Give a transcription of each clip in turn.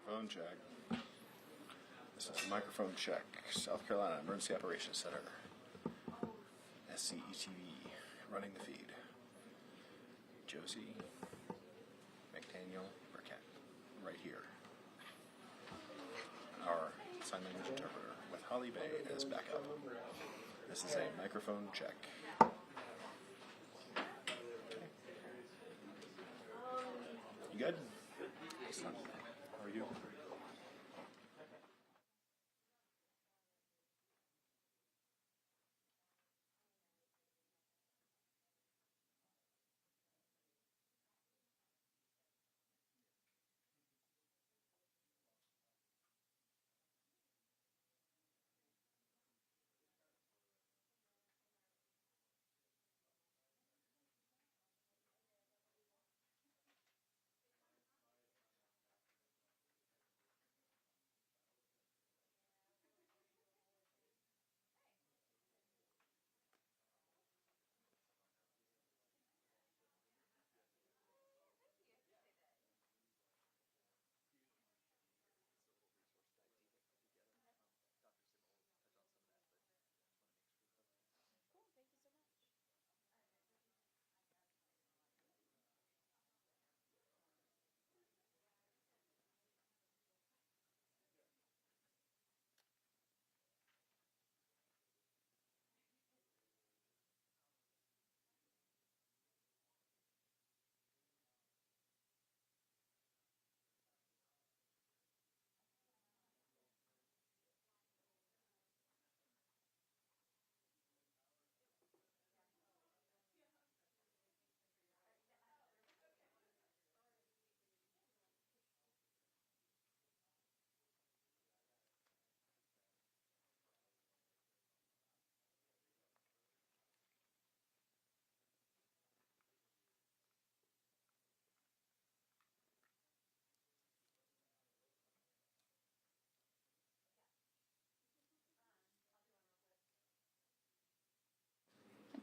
Microphone check. This is a microphone check. South Carolina Emergency Operations Center. SCETV running the feed. Josie McDaniel Burkett right here. Our sign language interpreter with Holly Bay as backup. This is a microphone check. Okay. You good? Excellent. How are you?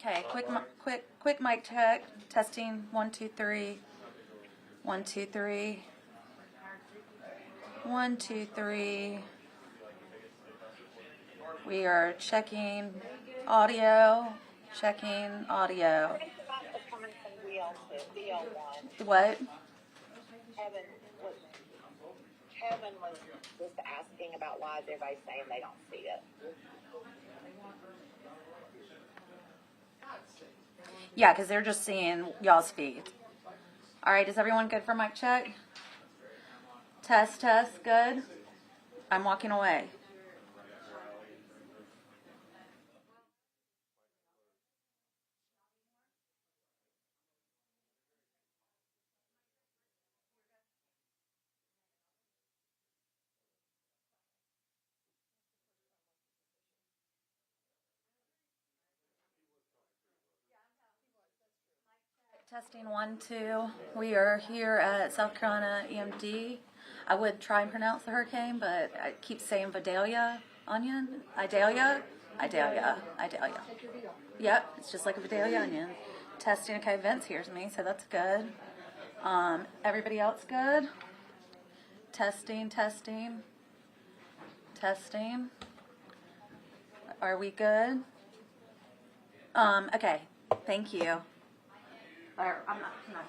Okay, quick mic check. Testing 1 2 3. 1 2 3. 1 2 3. We are checking audio. Checking audio. What? Kevin was just asking about why is everybody saying they don't see it. Yeah, because they're just seeing y'all's feed. All right, is everyone good for mic check? Test, good. I'm walking away. Testing 1 2. We are here at South Carolina EMD. I would try and pronounce the hurricane, but I keep saying Idalia. Idalia. Yep, it's just like a Vidalia onion. Testing. Okay, Vince hears me, so that's good. Everybody else good? Testing. Are we good? Okay. Thank you. Or, I'm not. But.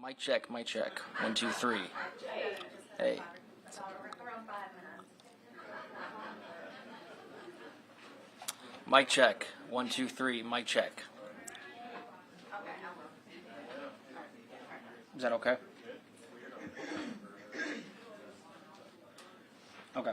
Mic check. 1 2 3. Hey. Mic check. 1 2 3. Mic check. Is that okay? Okay.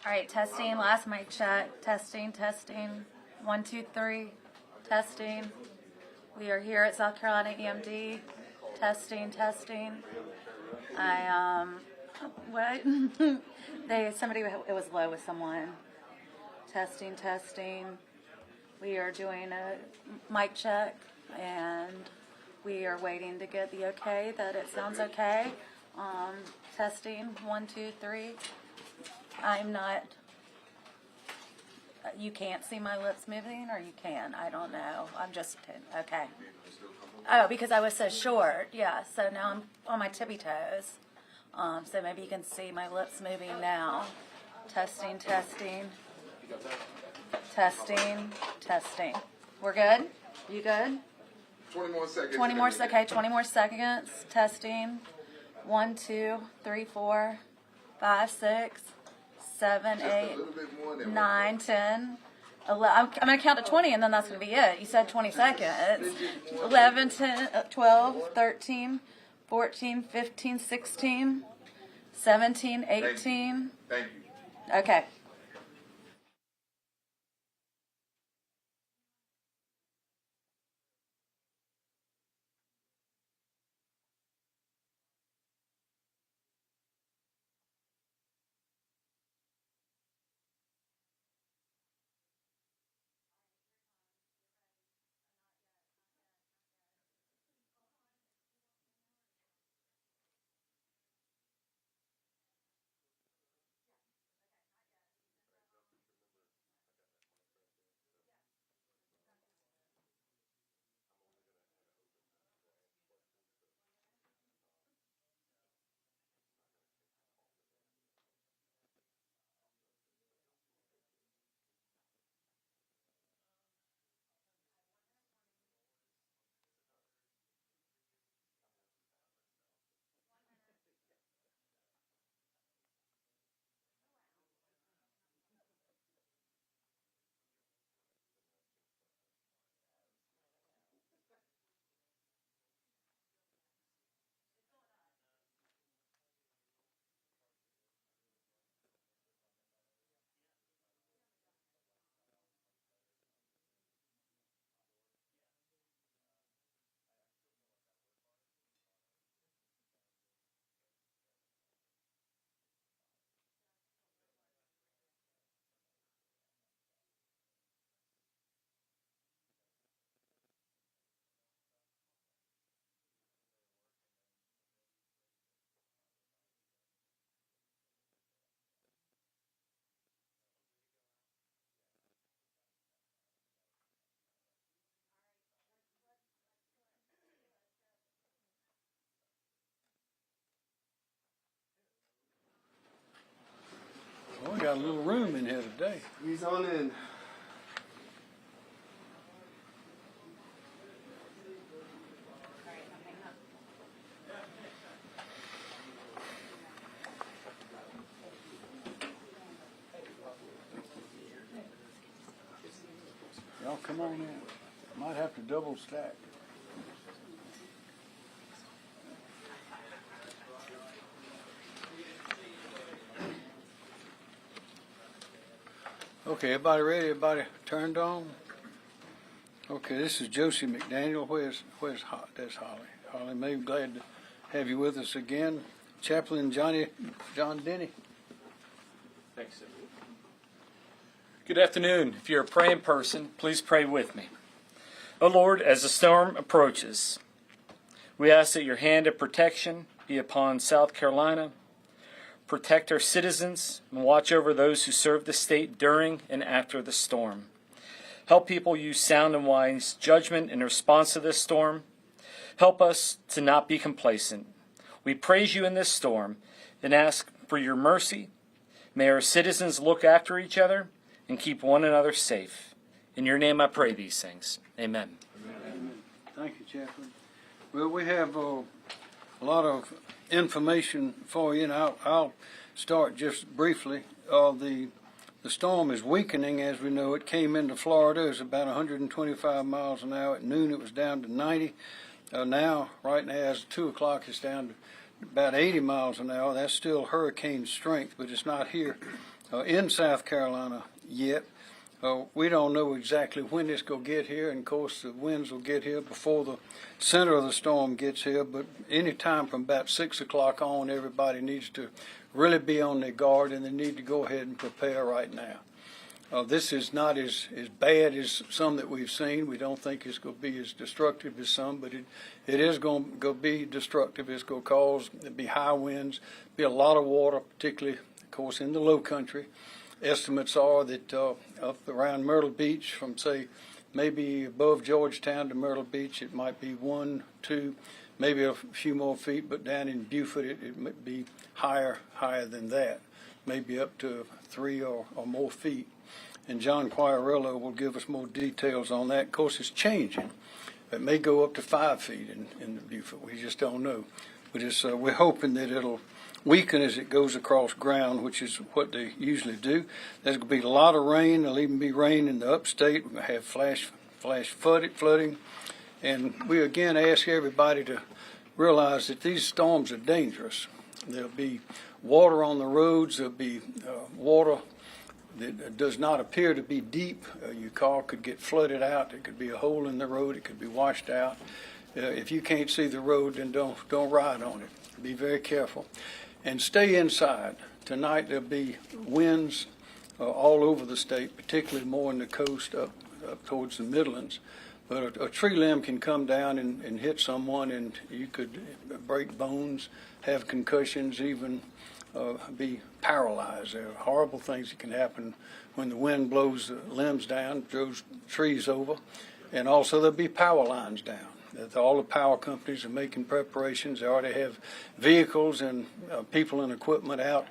All right, testing, last mic check. Testing, testing. 1, 2, 3. Testing. We are here at South Carolina EMD. Testing, testing. What? It was low with someone. Testing, testing. We are doing a mic check, and we are waiting to get the okay that it sounds okay. Testing, 1, 2, 3. I'm not, you can't see my lips moving, or you can? I don't know. I'm just, okay. Oh, because I was so short, yeah. So now I'm on my tippy toes. So maybe you can see my lips moving now. Testing, testing. Testing, testing. We're good? You good? 20 more seconds. 20 more, okay, 20 more seconds. Testing. 1, 2, 3, 4, 5, 6, 7, 8, 9, 10. 11, I'm going to count to 20, and then that's going to be it. You said 20 seconds. 11, 10, 12, 13, 14, 15, 16, 17, 18. Thank you. Okay. Well, we got a little room in here today. He's on in. Y'all come on in. Might have to double stack. Okay, everybody ready? Everybody turned on? Okay, this is Josie McDaniel. Where's that's Holly. Holly Mae, glad to have you with us again. Chaplain John Denny. Thanks, sir. Good afternoon. If you're a praying person, please pray with me. O Lord, as the storm approaches, we ask that your hand of protection be upon South Carolina. Protect our citizens and watch over those who serve the state during and after the storm. Help people use sound and wise judgment in response to this storm. Help us to not be complacent. We praise you in this storm and ask for your mercy. May our citizens look after each other and keep one another safe. In your name I pray these things. Amen. Amen. Thank you, Chaplain. Well, we have a lot of information for you, and I'll start just briefly. The storm is weakening, as we know. It came into Florida. It was about 125 miles an hour. At noon, it was down to 90. Now, right now, as 2 o'clock, it's down to about 80 miles an hour. That's still hurricane strength, but it's not here in South Carolina yet. We don't know exactly when it's going to get here, and of course the winds will get here before the center of the storm gets here, but any time from about 6 o'clock on, everybody needs to really be on their guard, and they need to go ahead and prepare right now. This is not as bad as some that we've seen. We don't think it's going to be as destructive as some, but it is going to be destructive. It's going to cause, there'll be high winds, be a lot of water, particularly, of course, in the low country. Estimates are that up around Myrtle Beach, from say maybe above Georgetown to Myrtle Beach, it might be 1, 2, maybe a few more feet, but down in Beaufort it might be higher than that, maybe up to 3 or more feet. And John Quirello will give us more details on that. Of course, it's changing. It may go up to 5 feet in the Beaufort. We just don't know. But it's, we're hoping that it'll weaken as it goes across ground, which is what they usually do. There's going to be a lot of rain. There'll even be rain in the upstate. We're going to have flash flooding. And we again ask everybody to realize that these storms are dangerous. There'll be water on the roads. There'll be water that does not appear to be deep. Your car could get flooded out. There could be a hole in the road. It could be washed out. If you can't see the road, then don't ride on it. Be very careful. And stay inside. Tonight there'll be winds all over the state, particularly more in the coast up towards the Midlands. But a tree limb can come down and hit someone, and you could break bones, have concussions, even be paralyzed. There are horrible things that can happen when the wind blows the limbs down, throws trees over, and also there'll be power lines down. All the power companies are making preparations. They already have vehicles and people and equipment out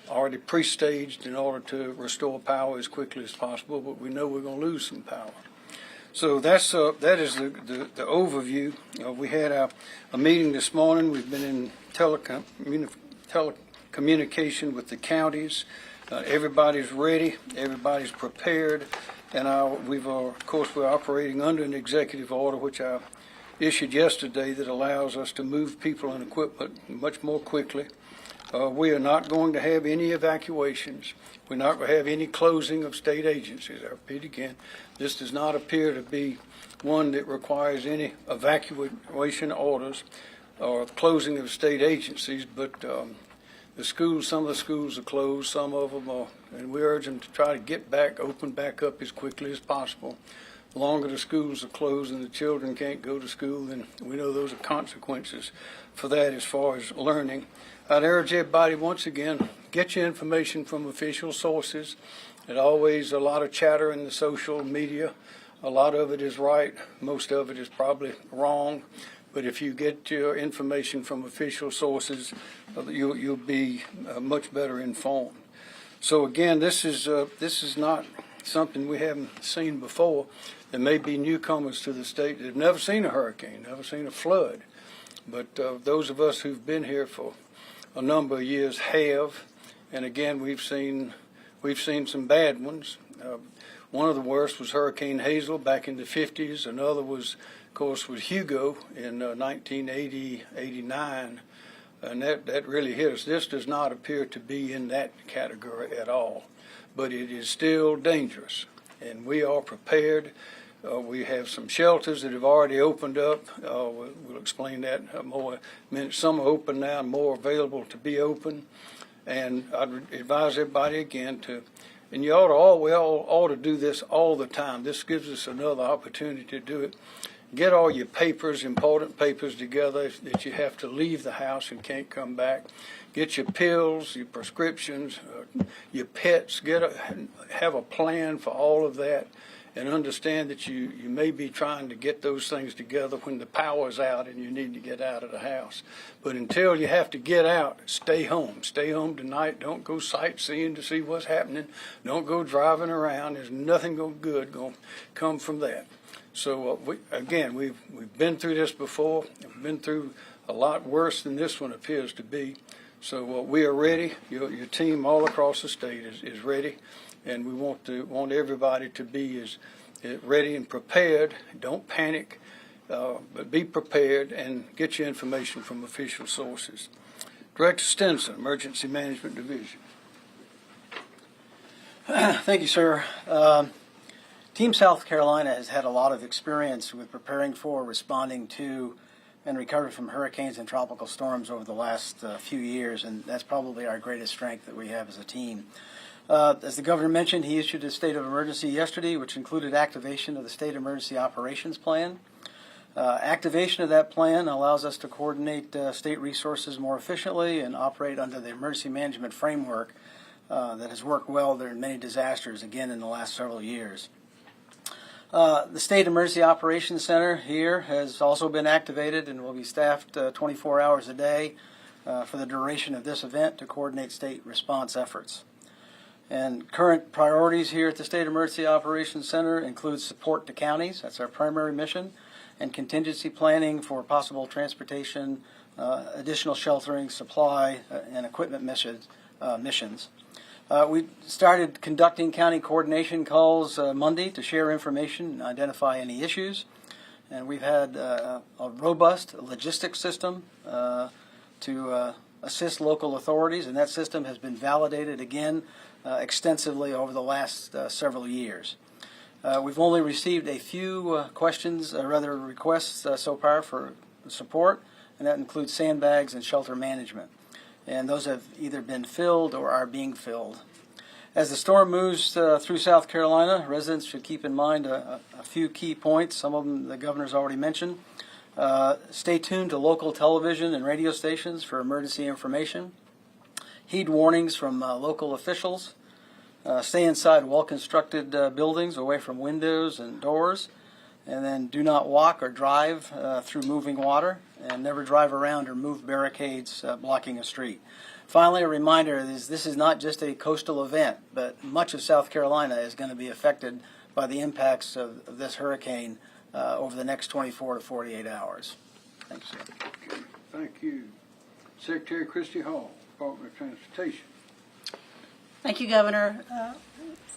already pre-staged in order to restore power as quickly as possible, but we know we're going to lose some power. So that is the overview. We had a meeting this morning. We've been in telecommunication with the counties. Everybody's ready. Everybody's prepared. And of course, we're operating under an executive order, which I issued yesterday, that allows us to move people and equipment much more quickly. We are not going to have any evacuations. We're not going to have any closing of state agencies. I repeat again, this does not appear to be one that requires any evacuation orders or closing of state agencies, but the schools, some of the schools are closed, some of them are, and we urge them to try to get back, open back up as quickly as possible. The longer the schools are closed and the children can't go to school, then we know those are consequences for that as far as learning. I'd urge everybody, once again, get your information from official sources. There's always a lot of chatter in the social media. A lot of it is right. Most of it is probably wrong. But if you get your information from official sources, you'll be much better informed. So again, this is not something we haven't seen before. There may be newcomers to the state that have never seen a hurricane, never seen a flood. But those of us who've been here for a number of years have. And again, we've seen some bad ones. One of the worst was Hurricane Hazel back in the 50s. Another was, of course, was Hugo in 1980, 89. And that really hit us. This does not appear to be in that category at all. But it is still dangerous. And we are prepared. We have some shelters that have already opened up. We'll explain that more in a minute. Some are open now and more available to be open. And I'd advise everybody again and you ought to do this all the time. This gives us another opportunity to do it. Get all your papers, important papers together that you have to leave the house and can't come back. Get your pills, your prescriptions, your pets. Have a plan for all of that, and understand that you may be trying to get those things together when the power's out and you need to get out of the house. But until you have to get out, stay home. Stay home tonight. Don't go sightseeing to see what's happening. Don't go driving around. There's nothing good going to come from that. So we've been through this before. We've been through a lot worse than this one appears to be. So we are ready. Your team all across the state is ready, and we want everybody to be as ready and prepared. Don't panic, but be prepared and get your information from official sources. Director Stinson, Emergency Management Division. Thank you, sir. Team South Carolina has had a lot of experience with preparing for, responding to, and recovering from hurricanes and tropical storms over the last few years, and that's probably our greatest strength that we have as a team. As the governor mentioned, he issued a state of emergency yesterday, which included activation of the State Emergency Operations Plan. Activation of that plan allows us to coordinate state resources more efficiently and operate under the emergency management framework that has worked well during many disasters, again, in the last several years. The State Emergency Operations Center here has also been activated and will be staffed 24 hours a day for the duration of this event to coordinate state response efforts. And current priorities here at the State Emergency Operations Center include support to counties, that's our primary mission, and contingency planning for possible transportation, additional sheltering, supply, and equipment missions. We started conducting county coordination calls Monday to share information and identify any issues. And we've had a robust logistics system to assist local authorities, and that system has been validated again extensively over the last several years. We've only received a few requests so far for support, and that includes sandbags and shelter management. And those have either been filled or are being filled. As the storm moves through South Carolina, residents should keep in mind a few key points. Some of them the governor's already mentioned. Stay tuned to local television and radio stations for emergency information. Heed warnings from local officials. Stay inside well-constructed buildings away from windows and doors. And then do not walk or drive through moving water, and never drive around or move barricades blocking a street. Finally, a reminder this is not just a coastal event, but much of South Carolina is going to be affected by the impacts of this hurricane over the next 24 to 48 hours. Thanks, sir. Okay, thank you. Secretary Christy Hall, Department of Transportation. Thank you, Governor.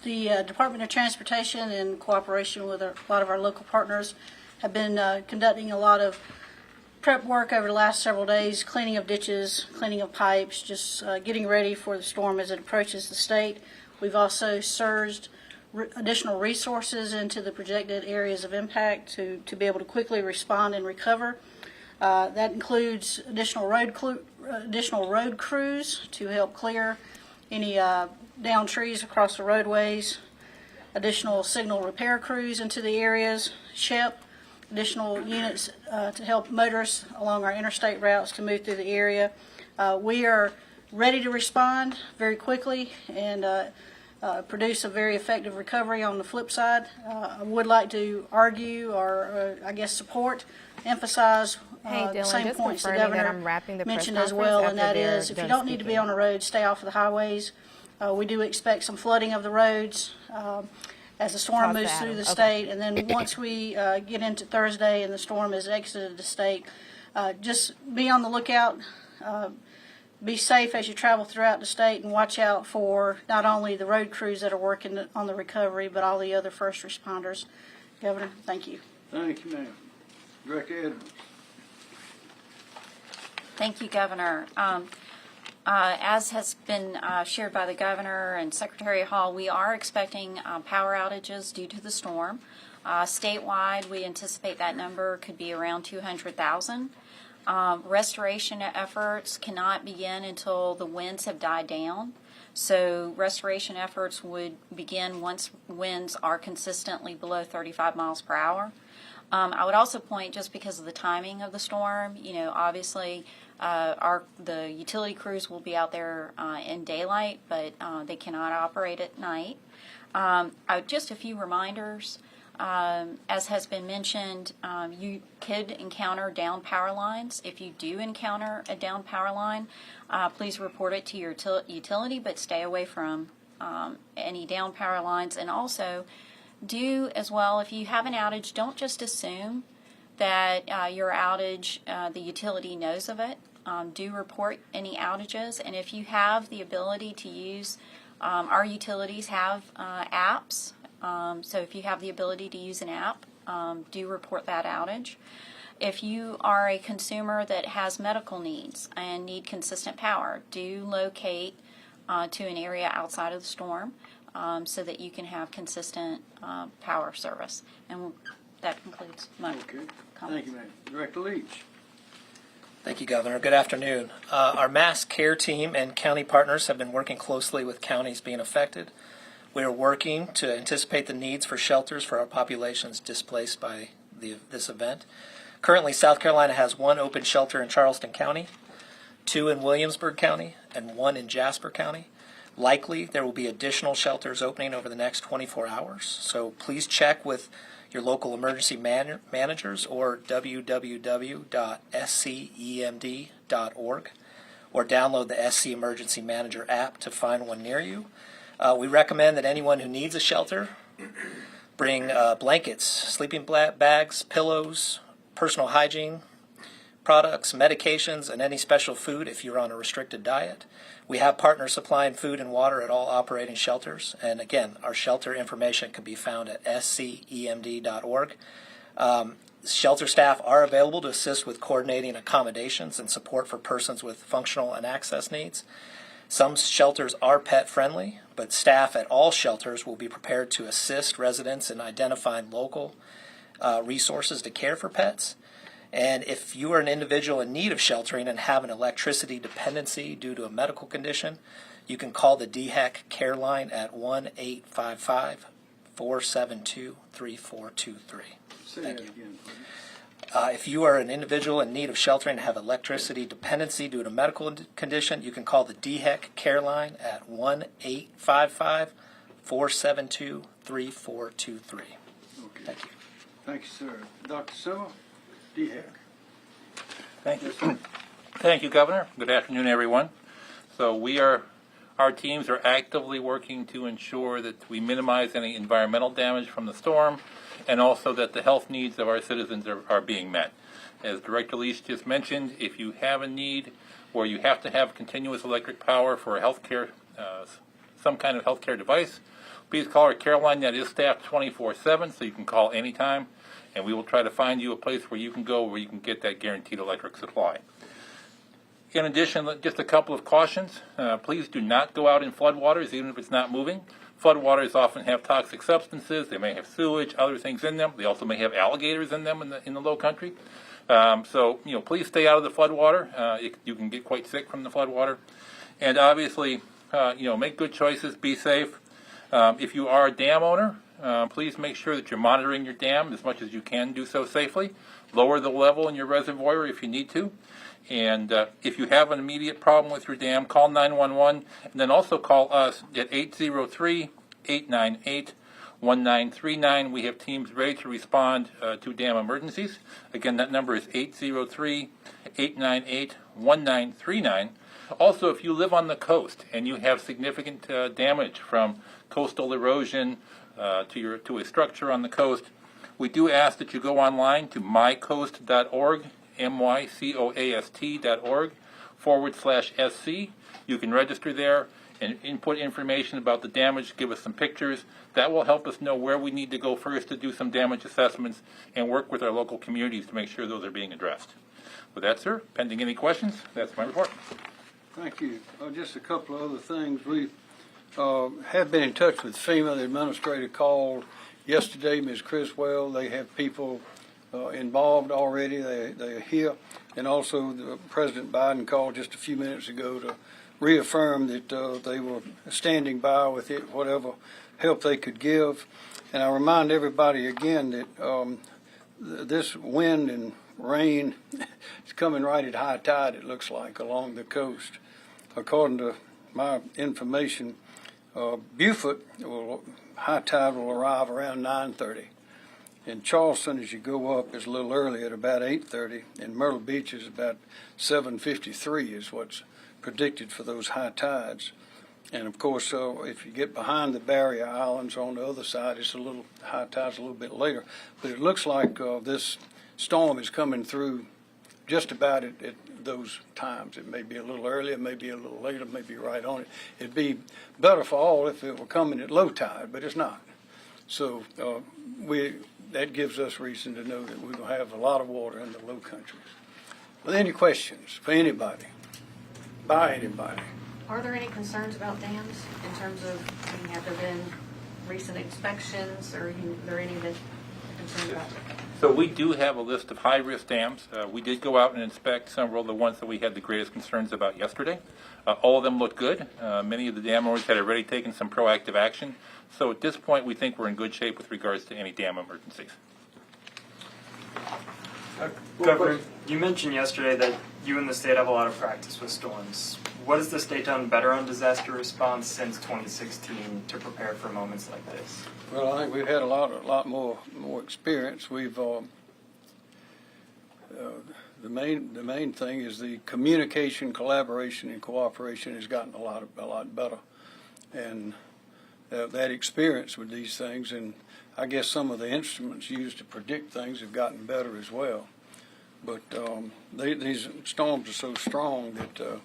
The Department of Transportation, in cooperation with a lot of our local partners, have been conducting a lot of prep work over the last several days, cleaning of ditches, cleaning of pipes, just getting ready for the storm as it approaches the state. We've also surged additional resources into the projected areas of impact to be able to quickly respond and recover. That includes additional road crews to help clear any downed trees across the roadways, additional signal repair crews into the areas, SHIP, additional units to help motorists along our interstate routes to move through the area. We are ready to respond very quickly and produce a very effective recovery on the flip side. I would like to argue or emphasize the same points the governor mentioned as well, and that is if you don't need to be on the road, stay off of the highways. We do expect some flooding of the roads as the storm moves through the state, and then once we get into Thursday and the storm has exited the state, just be on the lookout. Be safe as you travel throughout the state, and watch out for not only the road crews that are working on the recovery, but all the other first responders. Governor, thank you. Thank you, ma'am. Director Edwards. Thank you, Governor. As has been shared by the Governor and Secretary Hall, we are expecting power outages due to the storm. Statewide, we anticipate that number could be around 200,000. Restoration efforts cannot begin until the winds have died down. So restoration efforts would begin once winds are consistently below 35 miles per hour. I would also point, just because of the timing of the storm, obviously the utility crews will be out there in daylight, but they cannot operate at night. Just a few reminders. As has been mentioned, you could encounter down power lines. If you do encounter a down power line, please report it to your utility, but stay away from any down power lines. And also, do as well, if you have an outage, don't just assume that your outage, the utility knows of it. Do report any outages, and if you have the ability to use, our utilities have apps. So if you have the ability to use an app, do report that outage. If you are a consumer that has medical needs and need consistent power, do locate to an area outside of the storm. so that you can have consistent power service. And that concludes my Okay. Thank comments. you, ma'am. Director Leach. Thank you, Governor. Good afternoon. Our mass care team and county partners have been working closely with counties being affected. We are working to anticipate the needs for shelters for our populations displaced by this event. Currently, South Carolina has 1 open shelter in Charleston County, 2 in Williamsburg County, and 1 in Jasper County. Likely, there will be additional shelters opening over the next 24 hours. So please check with your local emergency managers or www.scemd.org or download the SC Emergency Manager app to find one near you. We recommend that anyone who needs a shelter bring blankets, sleeping bags, pillows, personal hygiene products, medications, and any special food if you're on a restricted diet. We have partners supplying food and water at all operating shelters. And again, our shelter information can be found at scemd.org. Shelter staff are available to assist with coordinating accommodations and support for persons with functional and access needs. Some shelters are pet friendly, but staff at all shelters will be prepared to assist residents in identifying local resources to care for pets. And if you are an individual in need of sheltering and have an electricity dependency due to a medical condition, you can call the DHEC care line at 1-855-472-3423. Say Thank that you. again, please. If you are an individual in need of sheltering and have electricity dependency due to a medical condition, you can call the DHEC care line at 1-855-472-3423. Okay. Thank you. Thank you, sir. Dr. Summer, DHEC. Thank you. Thank you, Governor. Good afternoon, everyone. So our teams are actively working to ensure that we minimize any environmental damage from the storm and also that the health needs of our citizens are being met. As Director Leach just mentioned, if you have a need where you have to have continuous electric power for a healthcare, some kind of healthcare device, please call our care line that is staffed 24/7, so you can call anytime, and we will try to find you a place where you can go where you can get that guaranteed electric supply. In addition, just a couple of cautions. Please do not go out in floodwaters, even if it's not moving. Floodwaters often have toxic substances. They may have sewage, other things in them. They also may have alligators in them in the low country. So, please stay out of the floodwater. You can get quite sick from the floodwater. And obviously, make good choices. Be safe. If you are a dam owner, please make sure that you're monitoring your dam as much as you can do so safely. Lower the level in your reservoir if you need to. And if you have an immediate problem with your dam, call 911, and then also call us at 803-898-1939. We have teams ready to respond to dam emergencies. Again, that number is 803-898-1939. Also, if you live on the coast and you have significant damage from coastal erosion to a structure on the coast, we do ask that you go online to mycoast.org, mycoast.org/SC. You can register there and input information about the damage, give us some pictures. That will help us know where we need to go first to do some damage assessments and work with our local communities to make sure those are being addressed. With that, sir, pending any questions, that's my report. Thank you. Just a couple of other things. We have been in touch with FEMA. The administrator called yesterday, Ms. Criswell. They have people involved already. They are here. And also, President Biden called just a few minutes ago to reaffirm that they were standing by with it, whatever help they could give. And I remind everybody again that this wind and rain is coming right at high tide, it looks like, along the coast. According to my information, Beaufort, high tide will arrive around 9:30. In Charleston, as you go up, is a little early at about 8:30, and Myrtle Beach is about 7:53 is what's predicted for those high tides. And of course, if you get behind the barrier islands on the other side, it's high tides a little bit later. But it looks like this storm is coming through just about at those times. It may be a little earlier, it may be a little later, it may be right on it. It'd be better for all if it were coming at low tide, but it's not. So that gives us reason to know that we're going to have a lot of water in the low countries. Well, any questions for anybody? By anybody? Are there any concerns about dams in terms of, have there been recent inspections, or are there any that you're concerned about? So we do have a list of high-risk dams. We did go out and inspect several of the ones that we had the greatest concerns about yesterday. All of them look good. Many of the dam owners had already taken some proactive action. So at this point, we think we're in good shape with regards to any dam emergencies. Governor, you mentioned yesterday that you and the state have a lot of practice with storms. What has the state done better on disaster response since 2016 to prepare for moments like this? Well, I think we've had a lot more experience. We've the main thing is the communication, collaboration, and cooperation has gotten a lot better, and that experience with these things, and I guess some of the instruments used to predict things have gotten better as well. But these storms are so strong that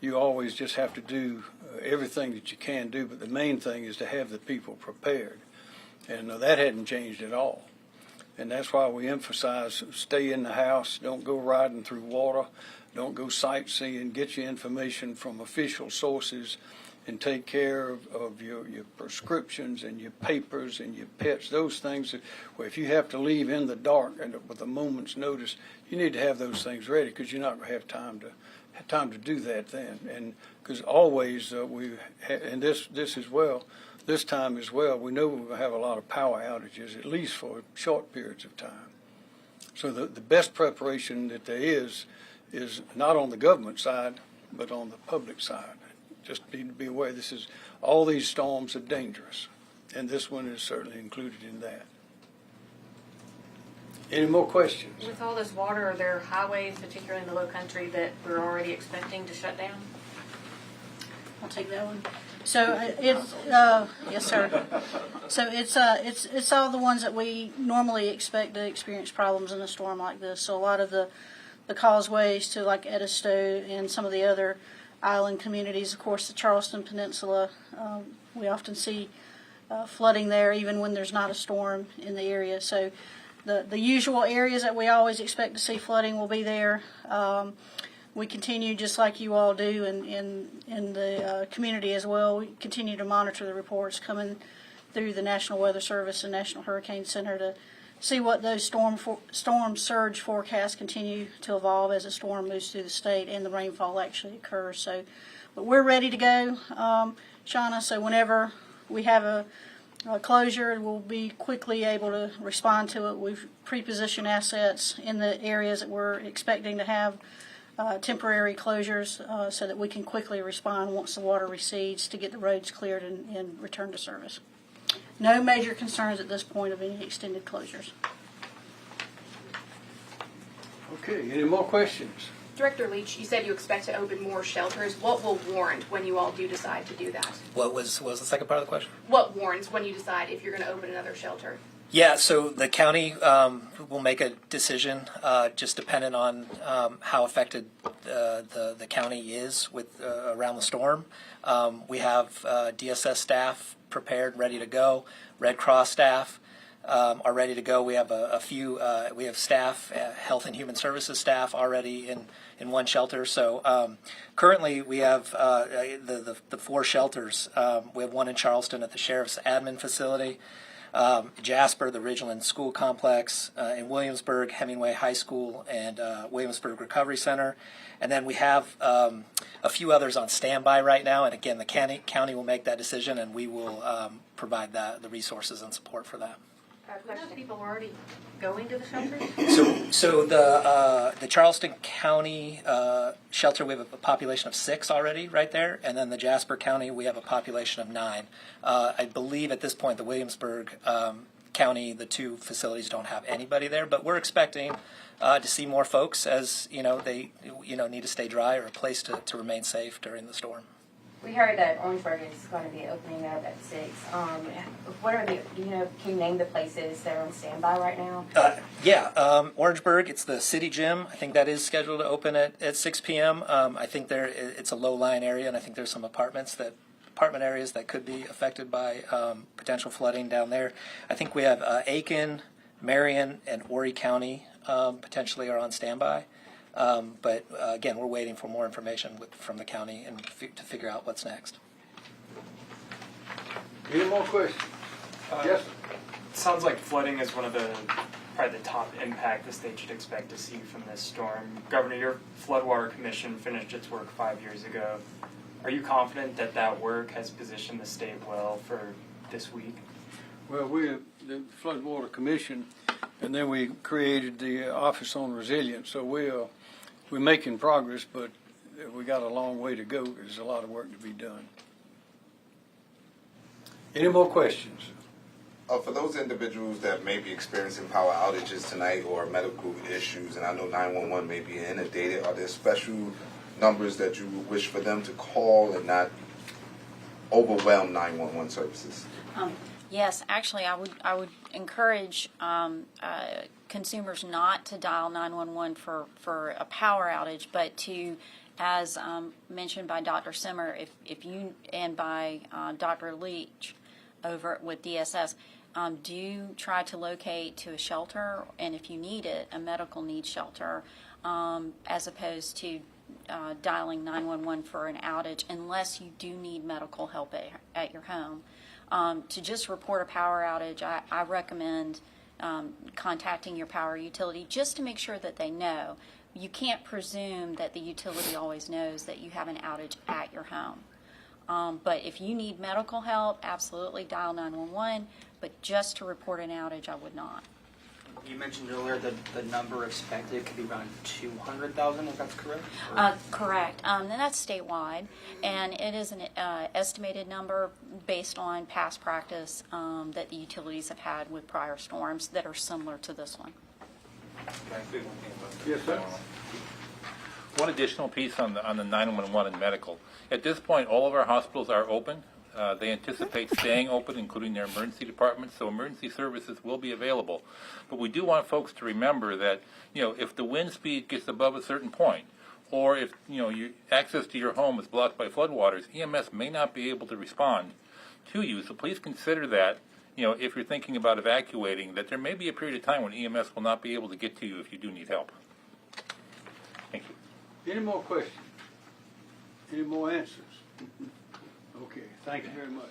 you always just have to do everything that you can do. But the main thing is to have the people prepared, and that hadn't changed at all. And that's why we emphasize stay in the house, don't go riding through water, don't go sightseeing, get your information from official sources, and take care of your prescriptions and your papers and your pets, those things where if you have to leave in the dark and with a moment's notice, you need to have those things ready, because you're not going to have time to do that then. And because always and this as well, this time as well, we know we're going to have a lot of power outages, at least for short periods of time. So the best preparation that there is not on the government side, but on the public side. Just need to be aware all these storms are dangerous, and this one is certainly included in that. Any more questions? With all this water, are there highways, particularly in the low country, that we're already expecting to shut down? I'll take that one. So it's yes, sir. So it's all the ones that we normally expect to experience problems in a storm like this. So a lot of the causeways to like Edisto and some of the other island communities, of course, the Charleston Peninsula. We often see flooding there, even when there's not a storm in the area. So the usual areas that we always expect to see flooding will be there. We continue, just like you all do in the community as well, we continue to monitor the reports coming through the National Weather Service and National Hurricane Center to see what those storm surge forecasts continue to evolve as a storm moves through the state and the rainfall actually occurs. So, but we're ready to go, Shauna. So whenever we have a closure, we'll be quickly able to respond to it. We've pre-positioned assets in the areas that we're expecting to have temporary closures so that we can quickly respond once the water recedes to get the roads cleared and return to service. No major concerns at this point of any extended closures. Okay, any more questions? Director Leach, you said you expect to open more shelters. What will warrant when you all do decide to do that? What was the second part of the question? What warrants when you decide if you're going to open another shelter? Yeah, so the county will make a decision just dependent on how affected the county is with around the storm. We have DSS staff prepared, ready to go. Red Cross staff are ready to go. We have a few. We have staff, Health and Human Services staff, already in one shelter. So currently we have the 4 shelters. We have one in Charleston at the Sheriff's Admin Facility. Jasper, the Ridgeland School Complex, in Williamsburg, Hemingway High School, and Williamsburg Recovery Center. And then we have a few others on standby right now. And again, the county will make that decision, and we will provide the resources and support for that. Enough people are already going to the shelters? So the Charleston County shelter, we have a population of 6 already right there, and then the Jasper County, we have a population of 9. I believe at this point the Williamsburg County, the 2 facilities don't have anybody there, but we're expecting to see more folks as they need to stay dry or a place to remain safe during the storm. We heard that Orangeburg is going to be opening up at 6. What are can you name the places that are on standby right now? Orangeburg, it's the city gym. I think that is scheduled to open at 6 p.m. I think it's a low-lying area, and I think there's some apartment areas that could be affected by potential flooding down there. I think we have Aiken, Marion, and Horry County potentially are on standby. But again, we're waiting for more information from the county and to figure out what's next. Any more questions? Yes, sir. It sounds like flooding is one of the probably the top impact the state should expect to see from this storm. Governor, your floodwater commission finished its work 5 years ago. Are you confident that that work has positioned the state well for this week? Well, we're the Floodwater Commission, and then we created the Office on Resilience. So we're making progress, but we got a long way to go. There's a lot of work to be done. Any more questions? For those individuals that may be experiencing power outages tonight or medical issues, and I know 911 may be inundated, are there special numbers that you wish for them to call and not overwhelm 911 services? Yes, actually, I would encourage consumers not to dial 911 for a power outage, but to, as mentioned by Dr. Simmer, if you and by Dr. Leach over with DSS, do try to locate to a shelter, and if you need it, a medical needs shelter, as opposed to dialing 911 for an outage, unless you do need medical help at your home. To just report a power outage, I recommend contacting your power utility just to make sure that they know. You can't presume that the utility always knows that you have an outage at your home. But if you need medical help, absolutely dial 911, but just to report an outage, I would not. You mentioned earlier that the number expected could be around 200,000, if that's correct? Correct. And that's statewide, and it is an estimated number based on past practice that the utilities have had with prior storms that are similar to this one. Yes, sir. One additional piece on the 911 and medical. At this point, all of our hospitals are open. They anticipate staying open, including their emergency departments, so emergency services will be available. But we do want folks to remember that, if the wind speed gets above a certain point, or if, your access to your home is blocked by floodwaters, EMS may not be able to respond to you. So please consider that, if you're thinking about evacuating, that there may be a period of time when EMS will not be able to get to you if you do need help. Thank you. Any more questions? Any more answers? Okay, thank you very much.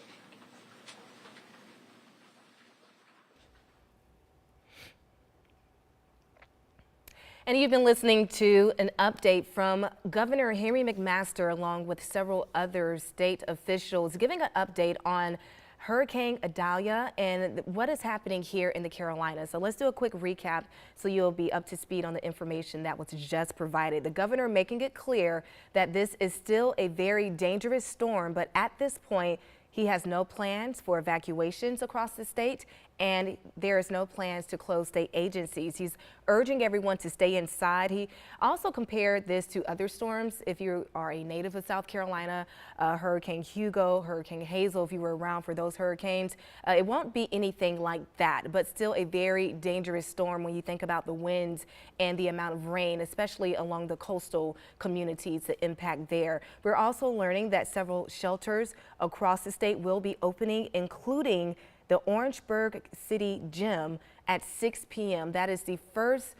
And you've been listening to an update from Governor Henry McMaster along with several other state officials giving an update on Hurricane Idalia and what is happening here in the Carolinas. So let's do a quick recap so you'll be up to speed on the information that was just provided. The governor making it clear that this is still a very dangerous storm, but at this point, he has no plans for evacuations across the state, and there is no plans to close state agencies. He's urging everyone to stay inside. He also compared this to other storms. If you are a native of South Carolina, Hurricane Hugo, Hurricane Hazel, if you were around for those hurricanes, it won't be anything like that, but still a very dangerous storm when you think about the winds and the amount of rain, especially along the coastal communities, the impact there. We're also learning that several shelters across the state will be opening, including the Orangeburg City Gym at 6 p.m. That is the first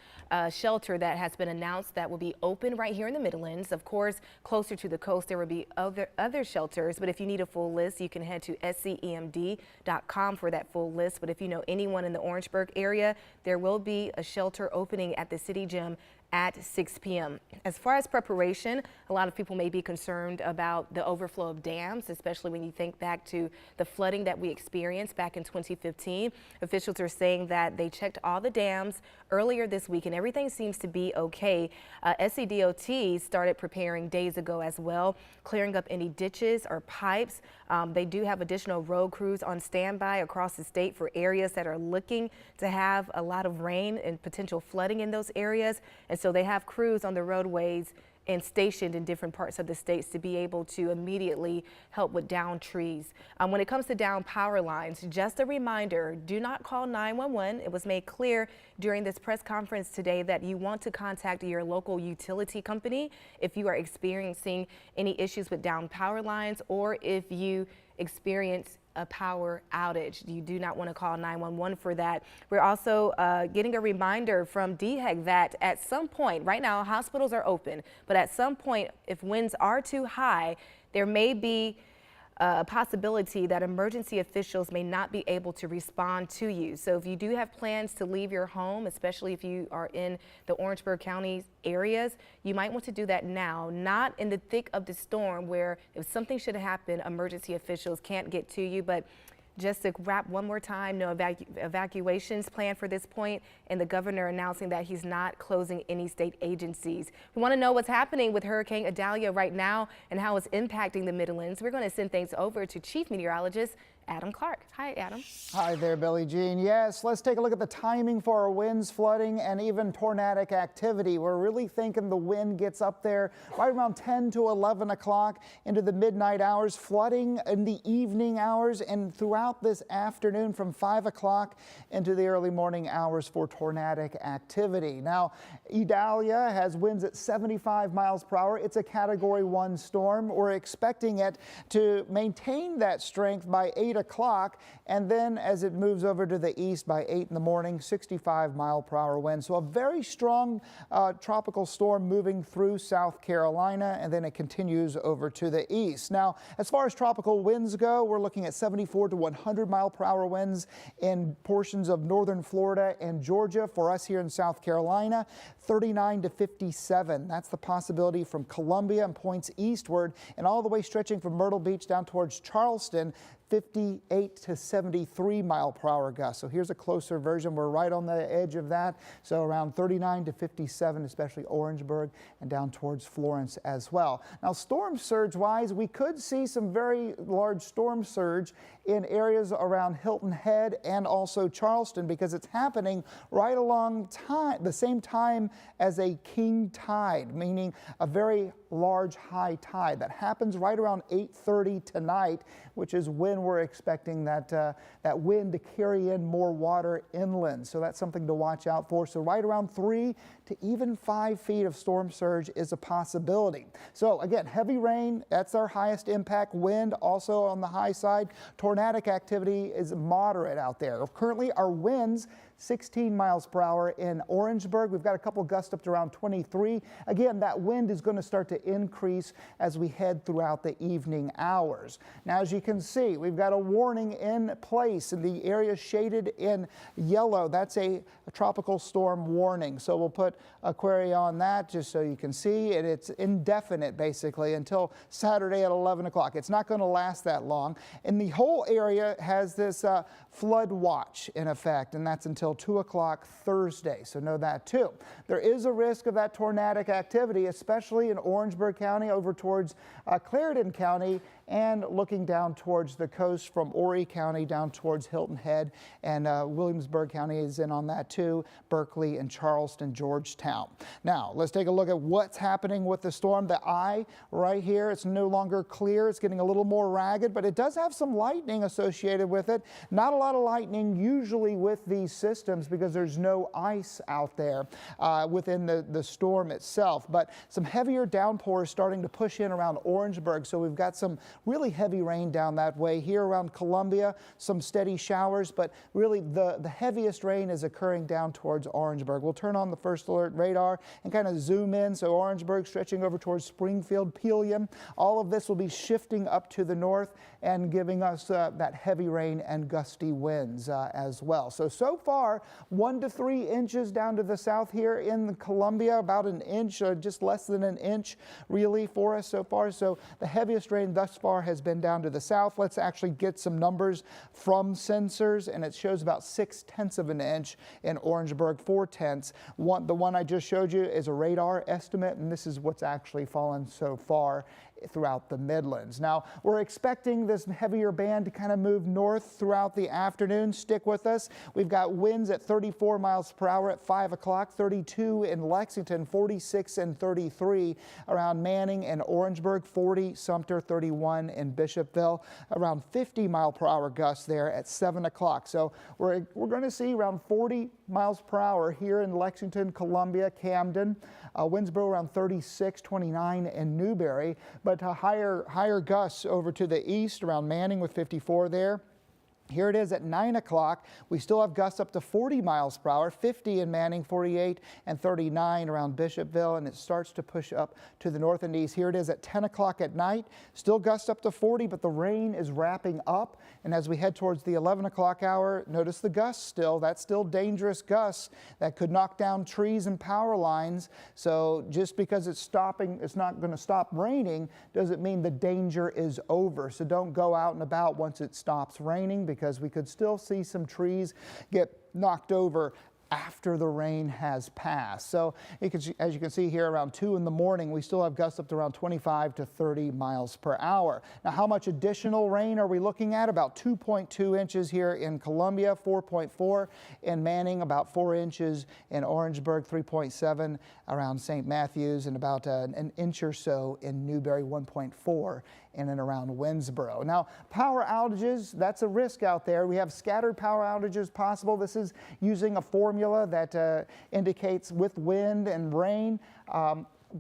shelter that has been announced that will be open right here in the Midlands. Of course, closer to the coast, there will be other shelters, but if you need a full list, you can head to scemd.com for that full list. But if you know anyone in the Orangeburg area, there will be a shelter opening at the City Gym at 6 p.m. As far as preparation, a lot of people may be concerned about the overflow of dams, especially when you think back to the flooding that we experienced back in 2015. Officials are saying that they checked all the dams earlier this week and everything seems to be okay. SCDOT started preparing days ago as well, clearing up any ditches or pipes. They do have additional road crews on standby across the state for areas that are looking to have a lot of rain and potential flooding in those areas. And so they have crews on the roadways and stationed in different parts of the states to be able to immediately help with downed trees. When it comes to down power lines, just a reminder, do not call 911. It was made clear during this press conference today that you want to contact your local utility company if you are experiencing any issues with down power lines or if you experience a power outage. You do not want to call 911 for that. We're also getting a reminder from DHEC that at some point, right now hospitals are open, but at some point, if winds are too high, there may be a possibility that emergency officials may not be able to respond to you. So if you do have plans to leave your home, especially if you are in the Orangeburg County areas, you might want to do that now, not in the thick of the storm where if something should happen, emergency officials can't get to you. But just to wrap one more time, no evacuations planned for this point, and the governor announcing that he's not closing any state agencies. We want to know what's happening with Hurricane Idalia right now and how it's impacting the Midlands. We're going to send things over to Chief Meteorologist Adam Clark. Hi, Adam. Hi there, Billie Jean. Yes, let's take a look at the timing for our winds, flooding, and even tornadic activity. We're really thinking the wind gets up there right around 10 to 11 o'clock into the midnight hours, flooding in the evening hours, and throughout this afternoon from 5 o'clock into the early morning hours for tornadic activity. Now, Idalia has winds at 75 miles per hour. It's a Category 1 storm. We're expecting it to maintain that strength by 8 o'clock, and then as it moves over to the east by 8 in the morning, 65 mile per hour wind. So a very strong tropical storm moving through South Carolina, and then it continues over to the east. Now, as far as tropical winds go, we're looking at 74 to 100 mile per hour winds in portions of northern Florida and Georgia. For us here in South Carolina, 39 to 57. That's the possibility from Columbia and points eastward, and all the way stretching from Myrtle Beach down towards Charleston, 58 to 73 mile per hour gusts. So here's a closer version. We're right on the edge of that. So around 39 to 57, especially Orangeburg and down towards Florence as well. Now, storm surge wise, we could see some very large storm surge in areas around Hilton Head and also Charleston, because it's happening right along the same time as a king tide, meaning a very large high tide that happens right around 8:30 tonight, which is when we're expecting that wind to carry in more water inland. So that's something to watch out for. So right around 3 to even 5 feet of storm surge is a possibility. So again, heavy rain, that's our highest impact. Wind also on the high side. Tornadic activity is moderate out there. Currently our winds 16 miles per hour in Orangeburg. We've got a couple gusts up to around 23. Again, that wind is going to start to increase as we head throughout the evening hours. Now, as you can see, we've got a warning in place in the area shaded in yellow. That's a tropical storm warning. So we'll put a query on that just so you can see. And it's indefinite basically until Saturday at 11 o'clock. It's not going to last that long. And the whole area has this flood watch in effect, and that's until 2 o'clock Thursday, so know that too. There is a risk of that tornadic activity, especially in Orangeburg County over towards Clarendon County, and looking down towards the coast from Horry County down towards Hilton Head, and Williamsburg County is in on that too, Berkeley and Charleston, Georgetown. Now, let's take a look at what's happening with the storm. The eye right here, it's no longer clear. It's getting a little more ragged, but it does have some lightning associated with it. Not a lot of lightning usually with these systems because there's no ice out there within the storm itself, but some heavier downpours starting to push in around Orangeburg. So we've got some really heavy rain down that way. Here around Columbia, some steady showers, but really the heaviest rain is occurring down towards Orangeburg. We'll turn on the first alert radar and kind of zoom in. So Orangeburg stretching over towards Springfield, Pelion. All of this will be shifting up to the north and giving us that heavy rain and gusty winds as well. So far, 1 to 3 inches down to the south here in Columbia, about an inch, just less than an inch really for us so far. So the heaviest rain thus far has been down to the south. Let's actually get some numbers from sensors, and it shows about 0.6 of an inch in Orangeburg, 0.4. The one I just showed you is a radar estimate, and this is what's actually fallen so far throughout the Midlands. Now, we're expecting this heavier band to kind of move north throughout the afternoon. Stick with us. We've got winds at 34 miles per hour at 5 o'clock, 32 in Lexington, 46 and 33 around Manning and Orangeburg, 40 Sumter, 31 in Bishopville, around 50 mile per hour gusts there at 7 o'clock. So we're going to see around 40 miles per hour here in Lexington, Columbia, Camden, Winsboro around 36, 29 in Newberry, but higher gusts over to the east around Manning with 54 there. Here it is at 9 o'clock. We still have gusts up to 40 miles per hour, 50 in Manning, 48 and 39 around Bishopville, and it starts to push up to the north and east. Here it is at 10 o'clock at night. Still gusts up to 40, but the rain is wrapping up. And as we head towards the 11 o'clock hour, notice the gusts still. That's still dangerous gusts that could knock down trees and power lines. So just because it's stopping, it's not going to stop raining, doesn't mean the danger is over. So don't go out and about once it stops raining, because we could still see some trees get knocked over after the rain has passed. So as you can see here, around 2 in the morning, we still have gusts up to around 25 to 30 miles per hour. Now, how much additional rain are we looking at? About 2.2 inches here in Columbia, 4.4 in Manning, about 4 inches in Orangeburg, 3.7 around St. Matthews, and about an inch or so in Newberry, 1.4 in and around Winsboro. Now, power outages, that's a risk out there. We have scattered power outages possible. This is using a formula that indicates with wind and rain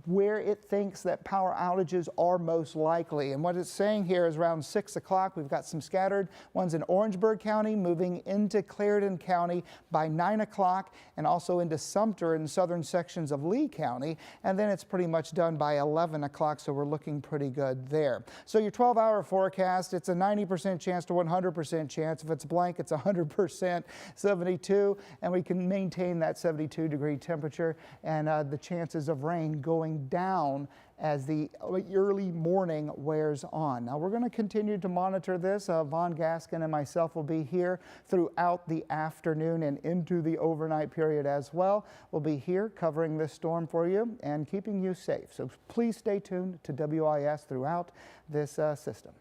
where it thinks that power outages are most likely. And what it's saying here is around 6 o'clock, we've got some scattered ones in Orangeburg County, moving into Clarendon County by 9 o'clock, and also into Sumter and southern sections of Lee County. And then it's pretty much done by 11 o'clock, so we're looking pretty good there. So your 12-hour forecast, it's a 90% chance to 100% chance. If it's blank, it's 100%, 72, and we can maintain that 72-degree temperature, and the chances of rain going down as the early morning wears on. Now, we're going to continue to monitor this. Vaughn Gaskin and myself will be here throughout the afternoon and into the overnight period as well. We'll be here covering this storm for you and keeping you safe. So please stay tuned to WIS throughout this system.